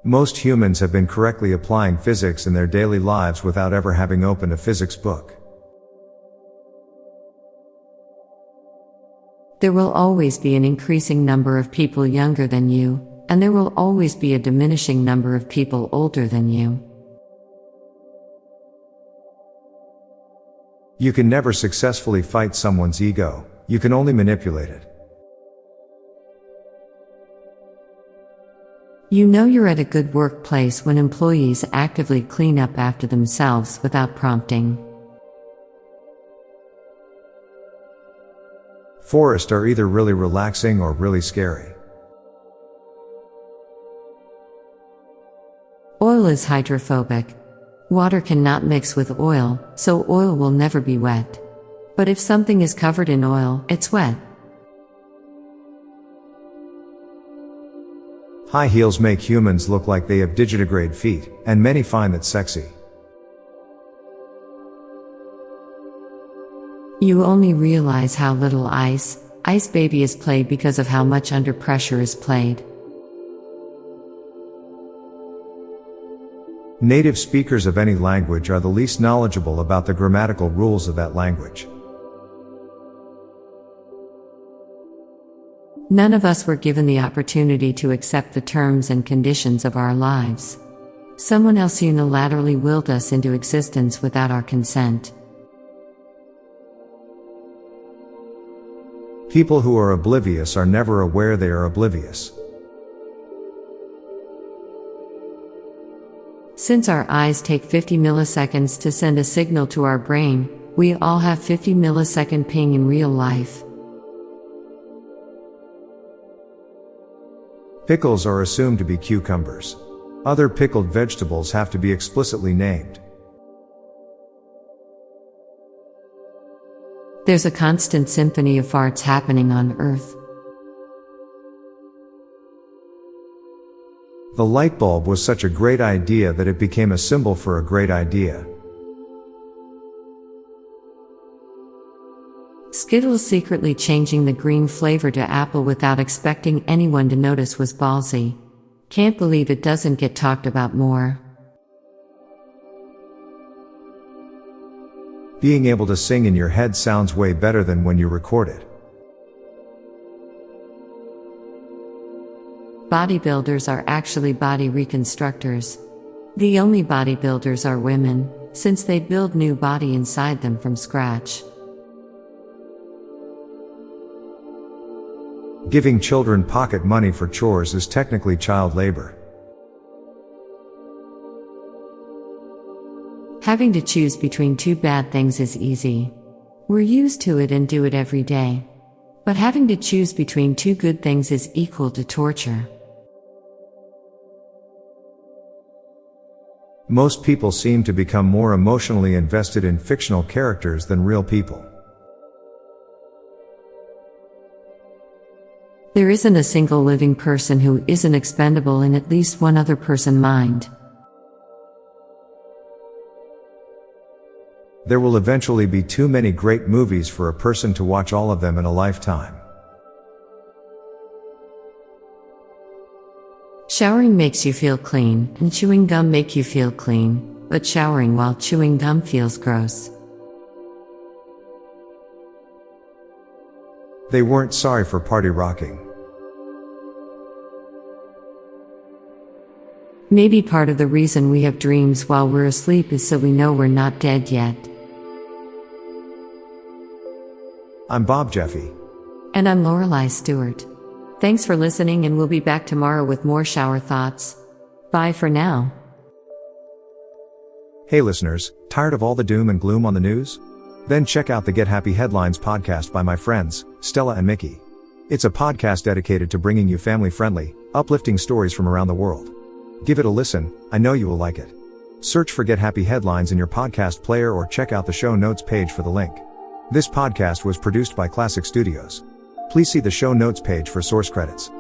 Most humans have been correctly applying physics in their daily lives without ever having opened a physics book. There will always be an increasing number of people younger than you, and there will always be a diminishing number of people older than you. You can never successfully fight someone's ego, you can only manipulate it. You know you're at a good workplace when employees actively clean up after themselves without prompting. Forests are either really relaxing or really scary. Oil is hydrophobic. Water cannot mix with oil, so oil will never be wet. But if something is covered in oil, it's wet. High heels make humans look like they have digitigrade feet, and many find that sexy. You only realize how little ice baby is played because of how much under pressure is played. Native speakers of any language are the least knowledgeable about the grammatical rules of that language. None of us were given the opportunity to accept the terms and conditions of our lives. Someone else unilaterally willed us into existence without our consent. People who are oblivious are never aware they are oblivious. Since our eyes take 50 milliseconds to send a signal to our brain, we all have 50 millisecond ping in real life. Pickles are assumed to be cucumbers. Other pickled vegetables have to be explicitly named. There's a constant symphony of farts happening on Earth. The light bulb was such a great idea that it became a symbol for a great idea. Skittles secretly changing the green flavor to apple without expecting anyone to notice was ballsy. Can't believe it doesn't get talked about more. Being able to sing in your head sounds way better than when you record it. Bodybuilders are actually body reconstructors. The only bodybuilders are women, since they build new body inside them from scratch. Giving children pocket money for chores is technically child labor. Having to choose between two bad things is easy. We're used to it and do it every day. But having to choose between two good things is equal to torture. Most people seem to become more emotionally invested in fictional characters than real people. There isn't a single living person who isn't expendable in at least one other person's mind. There will eventually be too many great movies for a person to watch all of them in a lifetime. Showering makes you feel clean, and chewing gum make you feel clean, but showering while chewing gum feels gross. They weren't sorry for party rocking. Maybe part of the reason we have dreams while we're asleep is so we know we're not dead yet. I'm Bob Jeffy. And I'm Lorelei Stewart. Thanks for listening, and we'll be back tomorrow with more shower thoughts. Bye for now. Hey listeners, tired of all the doom and gloom on the news? Then check out the Get Happy Headlines podcast by my friends, Stella and Mickey. It's a podcast dedicated to bringing you family-friendly, uplifting stories from around the world. Give it a listen, I know you will like it. Search for Get Happy Headlines in your podcast player or check out the show notes page for the link. This podcast was produced by Klassic Studios. Please see the show notes page for source credits.